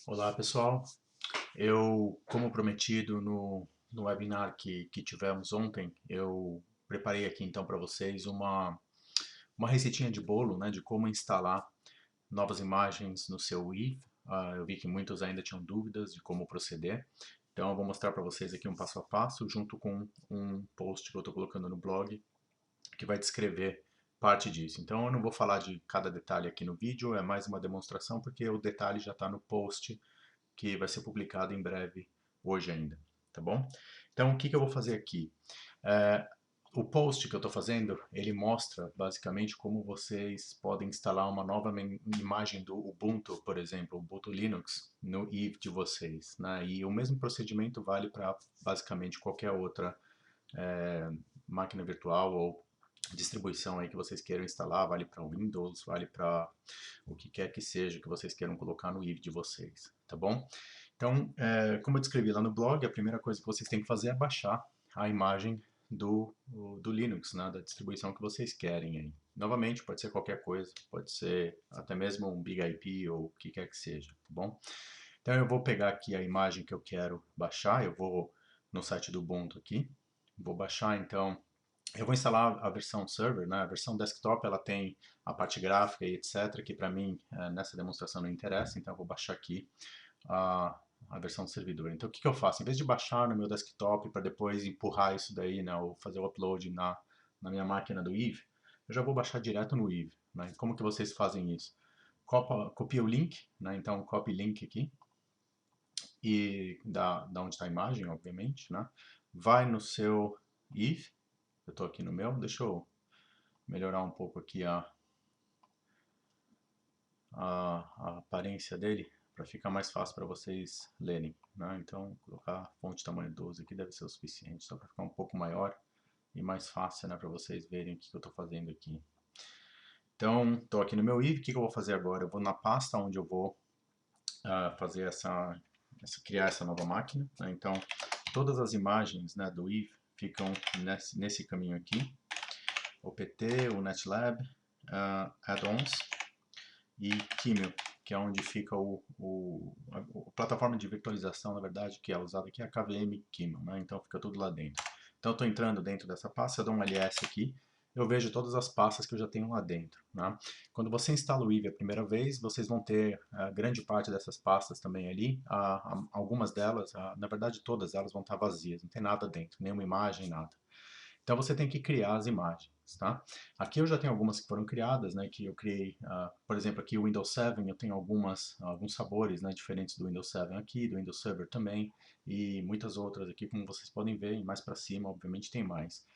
Olá pessoal, como prometido no webinar que tivemos ontem, eu preparei aqui então para vocês uma receitinha de bolo, né, de como instalar novas imagens no seu Weave. Eu vi que muitos ainda tinham dúvidas de como proceder, então eu vou mostrar para vocês aqui um passo a passo junto com um post que eu estou colocando no blog que vai descrever parte disso. Então eu não vou falar de cada detalhe aqui no vídeo, é mais uma demonstração porque o detalhe já está no post que vai ser publicado em breve, hoje ainda, tá bom? Então, o que eu vou fazer aqui? É, o post que eu estou fazendo, ele mostra basicamente como vocês podem instalar uma nova imagem do Ubuntu, por exemplo, Ubuntu Linux, no Eve de vocês, né? E o mesmo procedimento vale para basicamente qualquer outra máquina virtual ou distribuição aí que vocês queiram instalar, vale para Windows, vale para o que quer que seja que vocês queiram colocar no Eve de vocês, tá bom? Então, como eu descrevi lá no blog, a primeira coisa que vocês têm que fazer é baixar a imagem do Linux, né, da distribuição que vocês querem aí. Novamente, pode ser qualquer coisa, pode ser até mesmo um Big IP ou o que quer que seja, tá bom? Então eu vou pegar aqui a imagem que eu quero baixar, eu vou no site do Ubuntu aqui, vou baixar então, eu vou instalar a versão server, né? A versão desktop ela tem a parte gráfica e etc, que para mim nessa demonstração não interessa, então eu vou baixar aqui a versão do servidor. Então o que eu faço? Em vez de baixar no meu desktop para depois empurrar isso daí, né, ou fazer o upload na minha máquina do Eve, eu já vou baixar direto no Eve. Né? Como que vocês fazem isso? Copia o link, né? Então copy link aqui, e da onde está a imagem, obviamente, né? Vai no seu Eve, eu estou aqui no meu, deixa eu melhorar um pouco aqui a aparência dele para ficar mais fácil para vocês lerem, né? Então, colocar fonte tamanho 12 aqui deve ser o suficiente, só para ficar um pouco maior e mais fácil, né, para vocês verem o que eu estou fazendo aqui. Então, estou aqui no meu Eve, o que eu vou fazer agora? Eu vou na pasta onde eu vou fazer criar essa nova máquina, né? Então, todas as imagens, né, do Eve ficam nesse caminho aqui, o PT, o NetLab, Add-ons e Qimel, que é onde fica a plataforma de virtualização, na verdade, que é usada aqui, é a KVM Qimel, né? Então fica tudo lá dentro. Então eu estou entrando dentro dessa pasta, eu dou um ls aqui, eu vejo todas as pastas que eu já tenho lá dentro. Né? Quando você instala o Eevee a primeira vez, vocês vão ter grande parte dessas pastas também ali. Algumas delas, na verdade todas elas vão estar vazias, não tem nada dentro, nenhuma imagem, nada. Então você tem que criar as imagens, tá? Aqui eu já tenho algumas que foram criadas, né? Que eu criei, por exemplo, aqui o Windows 7, eu tenho alguns sabores, né? Diferentes do Windows 7 aqui, do Windows Server também, e muitas outras aqui, como vocês podem ver, e mais para cima, obviamente, tem mais.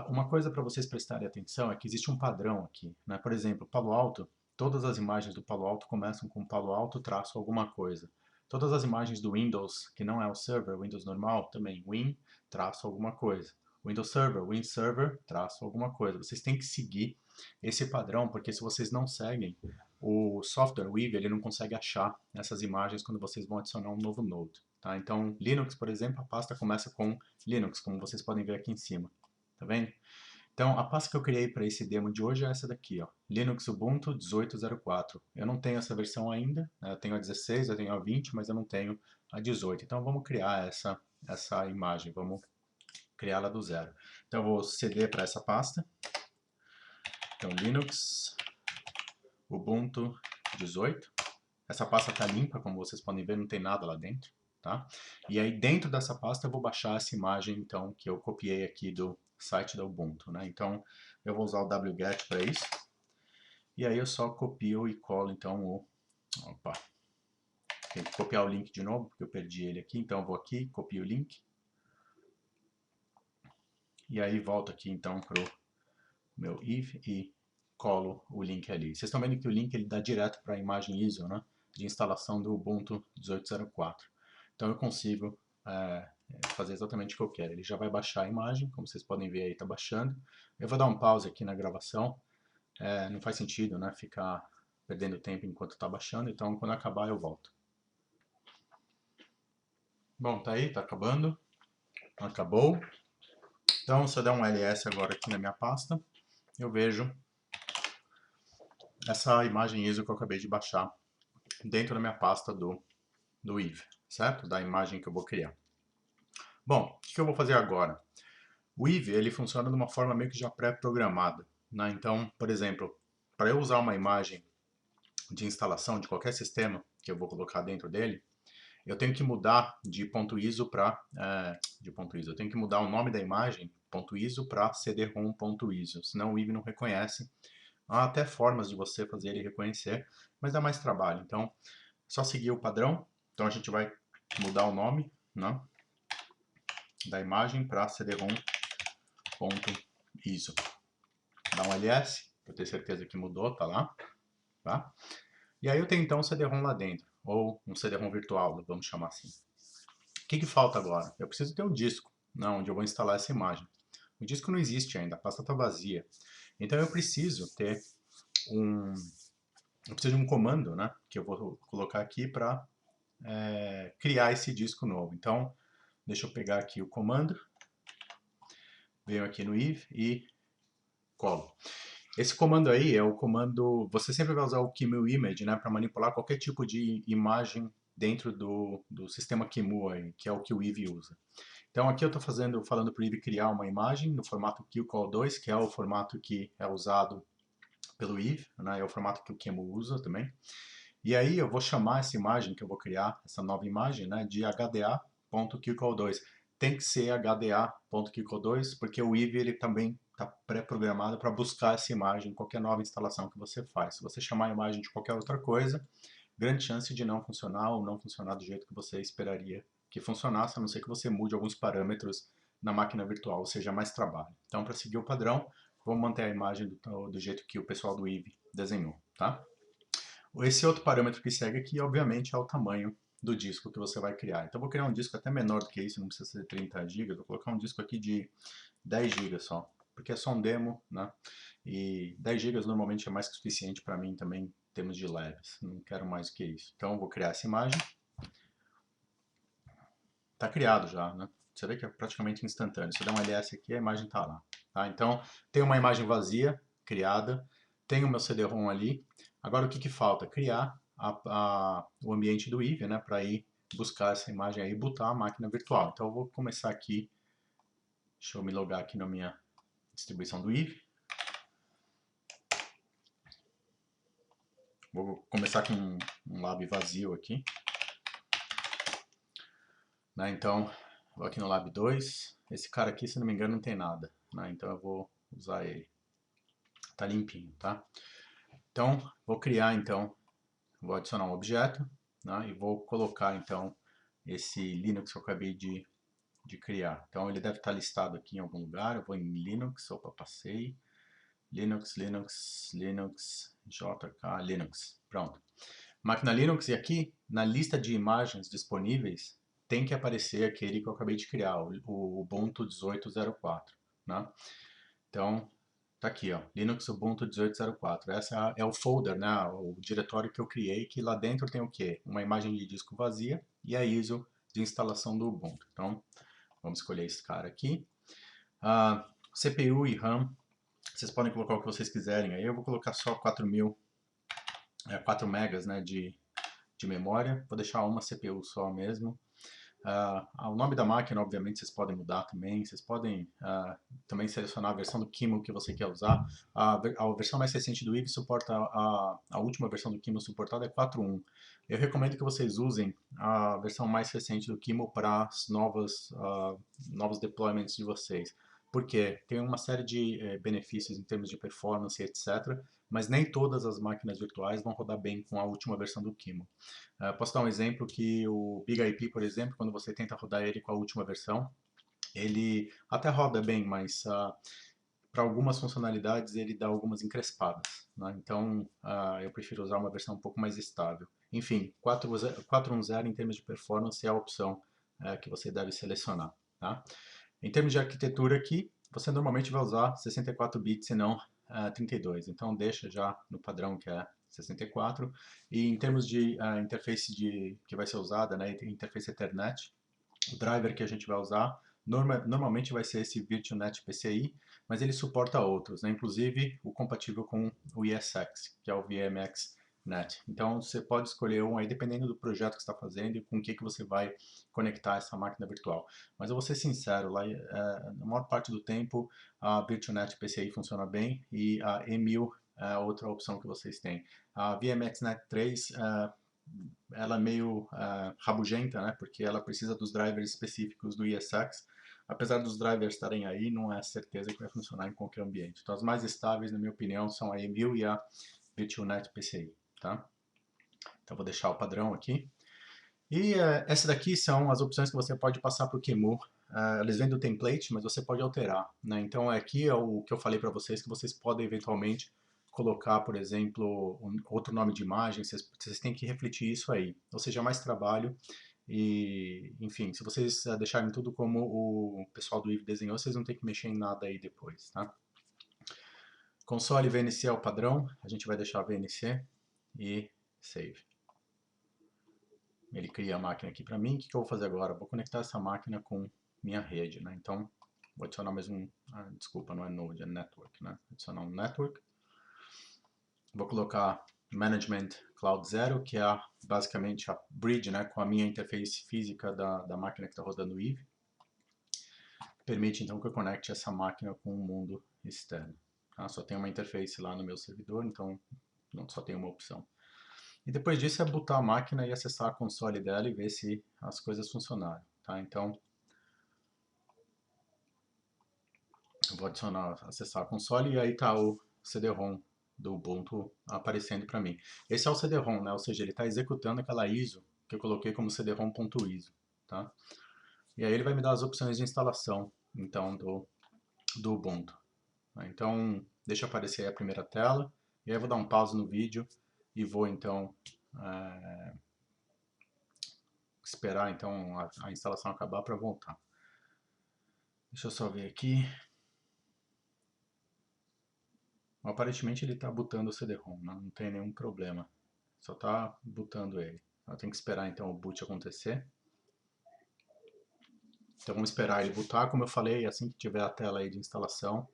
Uma coisa para vocês prestarem atenção é que existe um padrão aqui, né? Por exemplo, Palo Alto, todas as imagens do Palo Alto começam com Palo Alto traço alguma coisa. Todas as imagens do Windows, que não é o server, o Windows normal, também Win traço alguma coisa. Windows Server, Win Server, traço alguma coisa. Vocês têm que seguir esse padrão, porque se vocês não seguem, o software, o Weave, ele não consegue achar essas imagens quando vocês vão adicionar um novo node. Tá? Então, Linux, por exemplo, a pasta começa com Linux, como vocês podem ver aqui em cima. Tá vendo? Então, a pasta que eu criei para esse demo de hoje é essa daqui, ó, Linux Ubuntu 18.04. Eu não tenho essa versão ainda, né? Eu tenho a 16, eu tenho a 20, mas eu não tenho a 18. Então, vamos criar essa imagem, vamos criá-la do zero. Então eu vou cd para essa pasta. Então Linux Ubuntu 18. Essa pasta está limpa, como vocês podem ver, não tem nada lá dentro. Tá? E aí dentro dessa pasta eu vou baixar essa imagem então que eu copiei aqui do site da Ubuntu. Né? Então eu vou usar o wget para isso. E aí eu só copio e colo então o... Opa! Tem que copiar o link de novo, porque eu perdi ele aqui. Então eu vou aqui, copio o link. E aí volto aqui então para o meu if e colo o link ali. Vocês estão vendo que o link ele dá direto para a imagem ISO, né, de instalação do Ubuntu 18.04. Então eu consigo fazer exatamente o que eu quero. Ele já vai baixar a imagem, como vocês podem ver aí está baixando. Eu vou dar um pause aqui na gravação. Não faz sentido, né, ficar perdendo tempo enquanto está baixando, então quando acabar eu volto. Bom, tá aí, tá acabando. Acabou. Então se eu der um ls agora aqui na minha pasta, eu vejo essa imagem ISO que eu acabei de baixar dentro da minha pasta do do Weave, certo? Da imagem que eu vou criar. Bom, o que eu vou fazer agora? O Weave, ele funciona de uma forma meio que já pré-programada, né? Então, por exemplo, para eu usar uma imagem de instalação de qualquer sistema que eu vou colocar dentro dele, eu tenho que mudar de .iso para eu tenho que mudar o nome da imagem .iso para cd-rom.iso, senão o Weave não reconhece. Há até formas de você fazer ele reconhecer, mas dá mais trabalho. Então, só seguir o padrão. Então a gente vai mudar o nome, né, da imagem para cd-rom.iso. Dá um ls, para ter certeza que mudou, tá lá. Tá? E aí eu tenho então um CD-ROM lá dentro, ou um CD-ROM virtual, vamos chamar assim. O que falta agora? Eu preciso ter um disco, né, onde eu vou instalar essa imagem. O disco não existe ainda, a pasta está vazia. Então eu preciso ter eu preciso de um comando, né, que eu vou colocar aqui para criar esse disco novo. Então, deixa eu pegar aqui o comando, venho aqui no Weave e colo. Esse comando aí é o comando, você sempre vai usar o QEMU-Image, né, para manipular qualquer tipo de imagem dentro do sistema QEMU aí, que é o que o Weave usa. Então aqui eu estou falando para o Weave criar uma imagem no formato QCOL2, que é o formato que é usado pelo Weave, né, é o formato que o QEMU usa também. E aí eu vou chamar essa imagem que eu vou criar, essa nova imagem, né, de hda.qcol2. Tem que ser hda.qcol2 porque o Weave ele também está pré-programado para buscar essa imagem em qualquer nova instalação que você faz. Se você chamar a imagem de qualquer outra coisa, grande chance de não funcionar ou não funcionar do jeito que você esperaria que funcionasse, a não ser que você mude alguns parâmetros na máquina virtual, ou seja, mais trabalho. Então, para seguir o padrão, vamos manter a imagem do jeito que o pessoal do Weave desenhou, tá? Esse outro parâmetro que segue aqui, obviamente, é o tamanho do disco que você vai criar. Então, eu vou criar um disco até menor do que isso, não precisa ser 30 GB, vou colocar um disco aqui de 10 GB só, porque é só um demo, né? E 10 GB normalmente é mais que suficiente para mim também em termos de leves, não quero mais do que isso. Então, eu vou criar essa imagem. Está criado já, né? Você vê que é praticamente instantâneo. Se eu der um ls aqui, a imagem está lá. Tá? Então, tem uma imagem vazia, criada, tem o meu CD-ROM ali. Agora, o que falta? Criar o ambiente do Weave, né, para ir buscar essa imagem aí e botar a máquina virtual. Então, eu vou começar aqui, deixa eu me logar aqui na minha distribuição do Weave. Vou começar com um lab vazio aqui. Né, então, vou aqui no lab 2. Esse cara aqui, se não me engano, não tem nada. Né, então, eu vou usar ele. Tá limpinho, tá? Então, vou criar, então, vou adicionar um objeto, né, e vou colocar, então, esse Linux que eu acabei de criar. Então, ele deve estar listado aqui em algum lugar. Eu vou em Linux, opa, passei. Linux, JK, Linux. Pronto. Máquina Linux, e aqui, na lista de imagens disponíveis, tem que aparecer aquele que eu acabei de criar, o Ubuntu 18.04, né? Então, tá aqui, ó, Linux Ubuntu 18.04. Essa é o folder, né, o diretório que eu criei, que lá dentro tem o quê? Uma imagem de disco vazia e a ISO de instalação do Ubuntu. Então, vamos escolher esse cara aqui. CPU e RAM, vocês podem colocar o que vocês quiserem. Aí eu vou colocar só 4 megas, né, de memória. Vou deixar uma CPU só mesmo. O nome da máquina, obviamente, vocês podem mudar também. Vocês podem também selecionar a versão do QEMU que você quer usar. A versão mais recente do Weave suporta, a última versão do QEMU suportada é 4.1. Eu recomendo que vocês usem a versão mais recente do QEMU para os novos deployments de vocês. Porque tem uma série de benefícios em termos de performance, etc. Mas nem todas as máquinas virtuais vão rodar bem com a última versão do QEMU. Posso dar um exemplo que o BigIP, por exemplo, quando você tenta rodar ele com a última versão, ele até roda bem, mas para algumas funcionalidades ele dá algumas encrespadas. Né? Então eu prefiro usar uma versão um pouco mais estável. Enfim, 4.1.0 em termos de performance é a opção que você deve selecionar. Tá? Em termos de arquitetura aqui, você normalmente vai usar 64 bits e não 32. Então deixa já no padrão que é 64. E em termos de interface que vai ser usada, né, interface Ethernet, o driver que a gente vai usar normalmente vai ser esse VirtuNet PCI, mas ele suporta outros, né, inclusive o compatível com o ESX, que é o VMX Net. Então você pode escolher um aí dependendo do projeto que você está fazendo e com o que você vai conectar essa máquina virtual. Mas eu vou ser sincero, lá, na maior parte do tempo a VirtualNet PCI funciona bem e a E1000 é outra opção que vocês têm. A VMXNet 3 ela é meio rabugenta, né? Porque ela precisa dos drivers específicos do ESX. Apesar dos drivers estarem aí, não é certeza que vai funcionar em qualquer ambiente. Então as mais estáveis, na minha opinião, são a E1000 e a VirtualNet PCI. Tá? Então vou deixar o padrão aqui. E essa daqui são as opções que você pode passar para o QEMU. Eles vêm do template, mas você pode alterar. Né? Então aqui é o que eu falei para vocês, que vocês podem eventualmente colocar, por exemplo, outro nome de imagem, vocês têm que refletir isso aí. Ou seja, mais trabalho e, enfim, se vocês deixarem tudo como o pessoal do IVE desenhou, vocês não tem que mexer em nada aí depois, tá? Console VNC é o padrão, a gente vai deixar VNC e Save. Ele cria a máquina aqui para mim. O que eu vou fazer agora? Vou conectar essa máquina com minha rede, né? Então, vou adicionar mais um... desculpa, não é Node, é Network, né? Adicionar um Network. Vou colocar Management Cloud Zero, que é basicamente a bridge, né? Com a minha interface física da máquina que está rodando o IVE. Permite, então, que eu conecte essa máquina com o mundo externo. Tá? Só tem uma interface lá no meu servidor, então não só tem uma opção. E depois disso é botar a máquina e acessar a console dela e ver se as coisas funcionaram. Tá? Então, eu vou adicionar, acessar a console e aí está o CD-ROM do Ubuntu aparecendo para mim. Esse é o CD-ROM, né? Ou seja, ele está executando aquela ISO que eu coloquei como cd-rom.iso. Tá? E aí ele vai me dar as opções de instalação então, do Ubuntu. Então, deixa aparecer aí a primeira tela, e aí eu vou dar um pause no vídeo e vou então esperar então a instalação acabar para voltar. Deixa eu só ver aqui. Aparentemente ele está botando o CD-ROM, não tem nenhum problema. Só está botando ele. Eu tenho que esperar então o boot acontecer. Então vamos esperar ele bootar, como eu falei, assim que tiver a tela aí de instalação,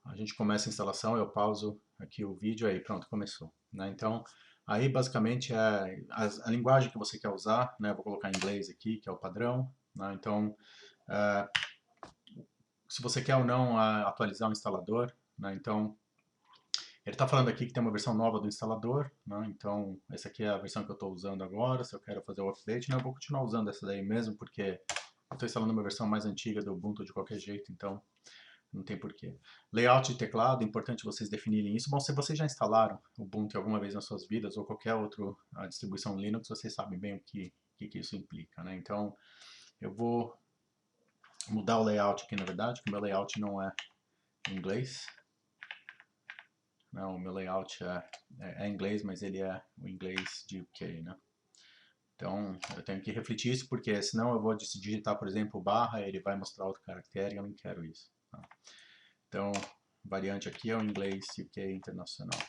a gente começa a instalação, eu pauso aqui o vídeo, aí pronto, começou. Né? Então, aí basicamente é a linguagem que você quer usar, né? Vou colocar em inglês aqui, que é o padrão. Né? Então, se você quer ou não atualizar o instalador, né? Então, ele está falando aqui que tem uma versão nova do instalador, né? Então essa aqui é a versão que eu estou usando agora. Se eu quero fazer o update, né, eu vou continuar usando essa daí mesmo, porque eu estou instalando uma versão mais antiga do Ubuntu de qualquer jeito, então não tem porquê. Layout de teclado, importante vocês definirem isso. Bom, se vocês já instalaram o Ubuntu alguma vez nas suas vidas, ou qualquer outra distribuição Linux, vocês sabem bem o que isso implica, né? Então eu vou mudar o layout aqui, na verdade, porque o meu layout não é em inglês. Não, o meu layout é inglês, mas ele é o inglês de UK, né? Então, eu tenho que refletir isso, porque senão eu vou digitar, por exemplo, barra, ele vai mostrar outro caractere, eu não quero isso. Tá? Então, variante aqui é o inglês UK internacional.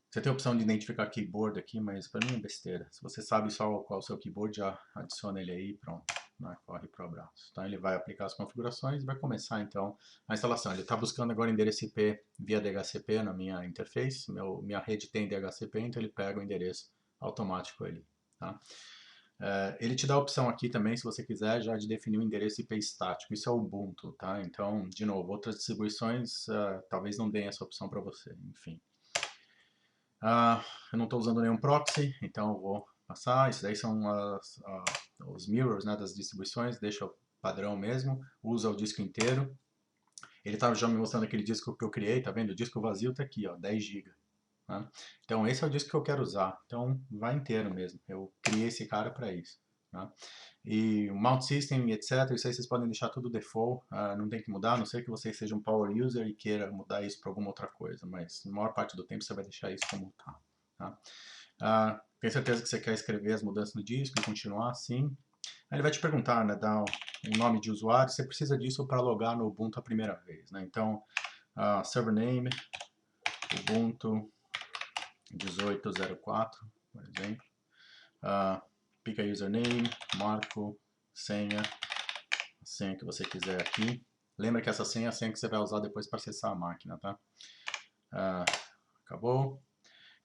Você tem a opção de identificar keyboard aqui, mas para mim é besteira. Se você sabe só qual é o seu keyboard, já adiciona ele aí e pronto. Né? Corre para o abraço. Então ele vai aplicar as configurações e vai começar então a instalação. Ele está buscando agora endereço IP via DHCP na minha interface. Minha rede tem DHCP, então ele pega o endereço automático ali. Tá? Ele te dá a opção aqui também, se você quiser, já de definir o endereço IP estático. Isso é o Ubuntu, tá? Então, de novo, outras distribuições talvez não deem essa opção para você. Enfim. Eu não estou usando nenhum proxy, então eu vou passar. Isso daí são os mirrors, né, das distribuições. Deixa o padrão mesmo. Usa o disco inteiro. Ele estava já me mostrando aquele disco que eu criei, tá vendo? O disco vazio está aqui, ó, 10 GB. Né? Então esse é o disco que eu quero usar. Então vai inteiro mesmo. Eu criei esse cara para isso. Né? E o Mount System, etc. Isso aí vocês podem deixar tudo default. Não tem que mudar, a não ser que você seja um power user e queira mudar isso para alguma outra coisa. Mas na maior parte do tempo você vai deixar isso como está. Tá? Tem certeza que você quer escrever as mudanças no disco e continuar assim? Aí ele vai te perguntar, né, dar um nome de usuário. Você precisa disso para logar no Ubuntu a primeira vez. Né? Então, server name, Ubuntu 1804, por exemplo. Pica username, marco, senha, a senha que você quiser aqui. Lembra que essa senha é a senha que você vai usar depois para acessar a máquina, tá? Acabou.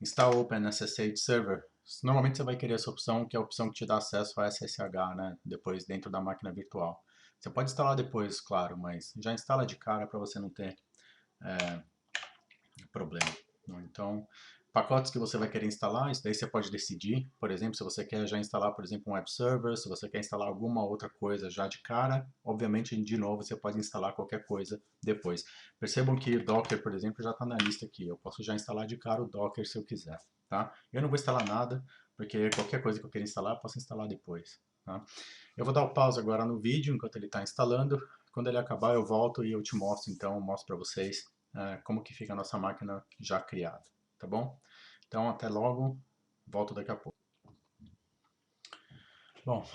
Install Open SSH Server. Normalmente você vai querer essa opção, que é a opção que te dá acesso a SSH, né? Depois dentro da máquina virtual. Você pode instalar depois, claro, mas já instala de cara para você não ter problema. Então, pacotes que você vai querer instalar, isso daí você pode decidir. Por exemplo, se você quer já instalar, por exemplo, um web server, se você quer instalar alguma outra coisa já de cara, obviamente, de novo, você pode instalar qualquer coisa depois. Percebam que o Docker, por exemplo, já está na lista aqui. Eu posso já instalar de cara o Docker se eu quiser, tá? Eu não vou instalar nada, porque qualquer coisa que eu queira instalar, eu posso instalar depois, tá? Eu vou dar o pause agora no vídeo, enquanto ele está instalando. Quando ele acabar, eu volto e eu te mostro, então, mostro para vocês como que fica a nossa máquina já criada, tá bom? Então, até logo, volto daqui a pouco. Bom,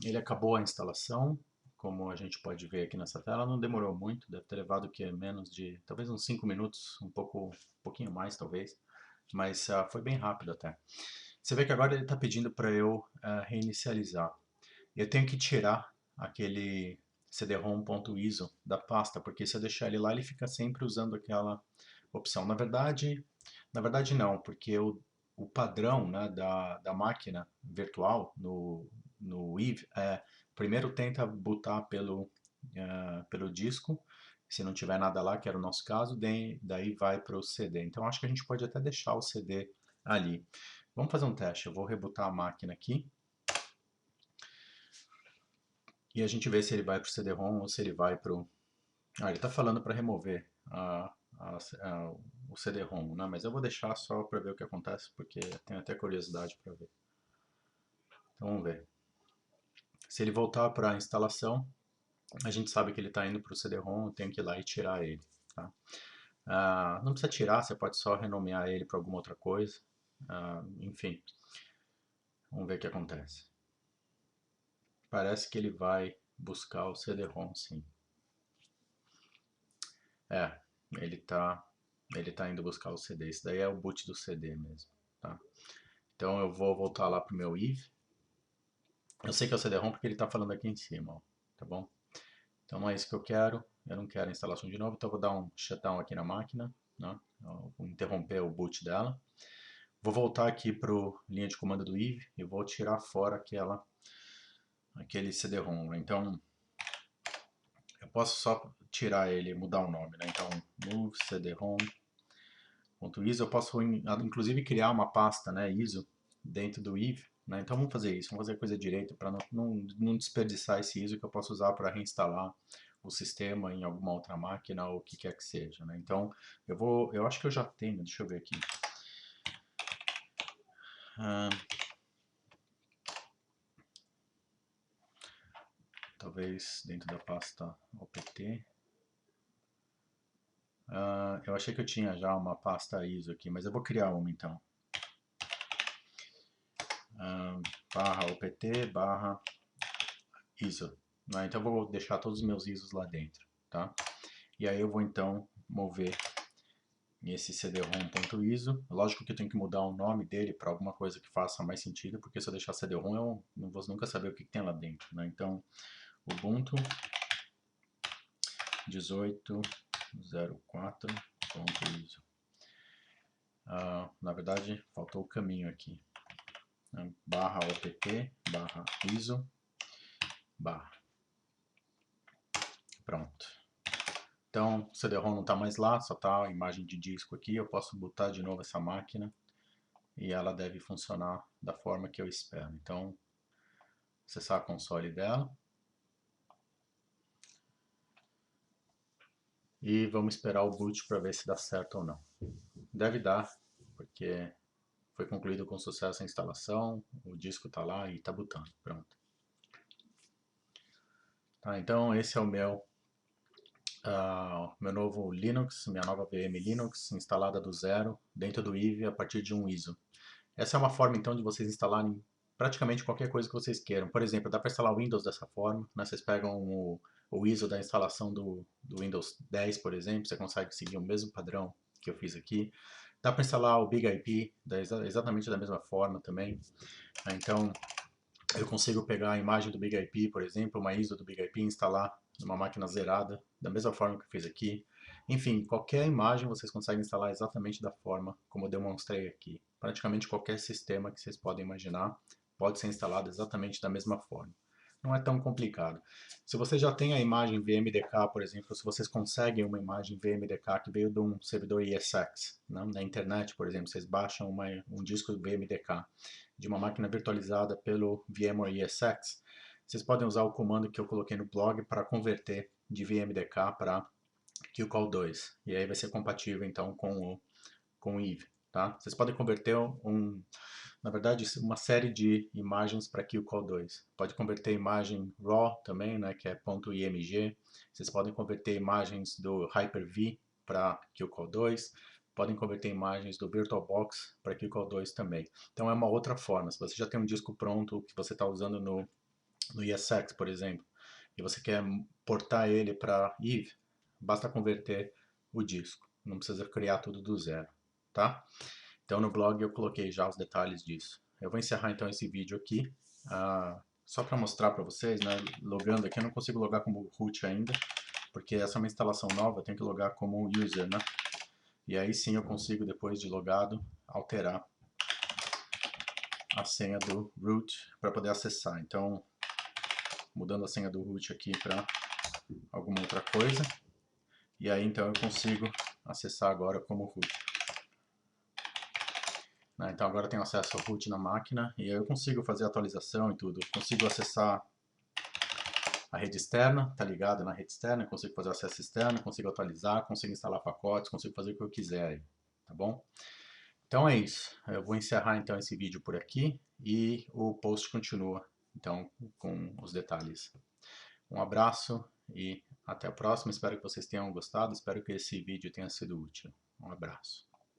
ele acabou a instalação, como a gente pode ver aqui nessa tela, não demorou muito, deve ter levado que menos de, talvez uns 5 minutos, um pouquinho mais talvez, mas foi bem rápido até. Você vê que agora ele está pedindo para eu reinicializar. Eu tenho que tirar aquele cd-rom.iso da pasta, porque se eu deixar ele lá, ele fica sempre usando aquela opção. Na verdade não, porque o padrão, né, da máquina virtual no Eve primeiro tenta botar pelo disco, se não tiver nada lá, que era o nosso caso, daí vai para o CD. Então acho que a gente pode até deixar o CD ali. Vamos fazer um teste, eu vou rebootar a máquina aqui. E a gente vê se ele vai para o CD-ROM ou se ele vai para o... ele está falando para remover o CD-ROM, né? Mas eu vou deixar só para ver o que acontece, porque tenho até curiosidade para ver. Então vamos ver. Se ele voltar para a instalação, a gente sabe que ele está indo para o CD-ROM, eu tenho que ir lá e tirar ele. Tá? Não precisa tirar, você pode só renomear ele para alguma outra coisa. Enfim, vamos ver o que acontece. Parece que ele vai buscar o CD-ROM, sim. Ele tá indo buscar o CD. Esse daí é o boot do CD mesmo, tá? Então eu vou voltar lá pro meu Eve. Eu sei que é o CD-ROM porque ele tá falando aqui em cima, ó, tá bom? Então não é isso que eu quero. Eu não quero a instalação de novo, então eu vou dar um shutdown aqui na máquina, né? Eu vou interromper o boot dela. Vou voltar aqui pro linha de comando do Eve e vou tirar fora aquele CD-ROM. Então eu posso só tirar ele, mudar o nome, né? Então move cd-rom.iso, eu posso inclusive criar uma pasta, né, ISO dentro do Eve, né? Então vamos fazer isso, vamos fazer a coisa direito para não desperdiçar esse ISO que eu posso usar para reinstalar o sistema em alguma outra máquina ou o que quer que seja, né? Então eu acho que eu já tenho, deixa eu ver aqui. Talvez dentro da pasta opt. Eu achei que eu tinha já uma pasta ISO aqui, mas eu vou criar uma então. Barra opt barra ISO. Né? Então eu vou deixar todos os meus ISOs lá dentro, tá? E aí eu vou então mover esse cd-rom.iso. Lógico que eu tenho que mudar o nome dele para alguma coisa que faça mais sentido, porque se eu deixar cd-rom eu não vou nunca saber o que tem lá dentro, né? Então Ubuntu 18.04.iso. Na verdade faltou o caminho aqui. Barra opt barra ISO barra. Pronto. Então o CD-ROM não está mais lá, só está a imagem de disco aqui. Eu posso botar de novo essa máquina e ela deve funcionar da forma que eu espero. Então, acessar a console dela. E vamos esperar o boot para ver se dá certo ou não. Deve dar, porque foi concluído com sucesso a instalação, o disco está lá e está bootando. Pronto. Tá, então esse é o meu novo Linux, minha nova VM Linux, instalada do zero, dentro do Eve, a partir de um ISO. Essa é uma forma, então, de vocês instalarem praticamente qualquer coisa que vocês queiram. Por exemplo, dá para instalar o Windows dessa forma, né? Vocês pegam o ISO da instalação do Windows 10, por exemplo, você consegue seguir o mesmo padrão que eu fiz aqui. Dá para instalar o Big IP exatamente da mesma forma também. Então, eu consigo pegar a imagem do Big IP, por exemplo, uma ISO do Big IP e instalar numa máquina zerada, da mesma forma que eu fiz aqui. Enfim, qualquer imagem vocês conseguem instalar exatamente da forma como eu demonstrei aqui. Praticamente qualquer sistema que vocês podem imaginar pode ser instalado exatamente da mesma forma. Não é tão complicado. Se você já tem a imagem VMDK, por exemplo, se vocês conseguem uma imagem VMDK que veio de um servidor ESX, né, na internet, por exemplo, vocês baixam um disco VMDK de uma máquina virtualizada pelo VMware ESX, vocês podem usar o comando que eu coloquei no blog para converter de VMDK para QCOL2. E aí vai ser compatível então com o Eve. Tá? Vocês podem converter na verdade, uma série de imagens para QCOL2. Pode converter imagem RAW também, né, que é .img. Vocês podem converter imagens do Hyper-V para QCOL2. Podem converter imagens do VirtualBox para QCOL2 também. Então é uma outra forma. Se você já tem um disco pronto que você está usando no ESX, por exemplo, e você quer portar ele para Eve, basta converter o disco. Não precisa criar tudo do zero, tá? Então no blog eu coloquei já os detalhes disso. Eu vou encerrar então esse vídeo aqui, só para mostrar para vocês, né? Logando aqui, eu não consigo logar como root ainda, porque essa é uma instalação nova, eu tenho que logar como user, né? E aí sim eu consigo, depois de logado, alterar a senha do root para poder acessar. Então, mudando a senha do root aqui para alguma outra coisa, e aí então eu consigo acessar agora como root. Então agora eu tenho acesso ao root na máquina e aí eu consigo fazer atualização e tudo. Consigo acessar a rede externa, tá ligado na rede externa, consigo fazer acesso externo, consigo atualizar, consigo instalar pacotes, consigo fazer o que eu quiser aí, tá bom? Então é isso. Eu vou encerrar então esse vídeo por aqui e o post continua então com os detalhes. Um abraço e até a próxima. Espero que vocês tenham gostado. Espero que esse vídeo tenha sido útil. Um abraço.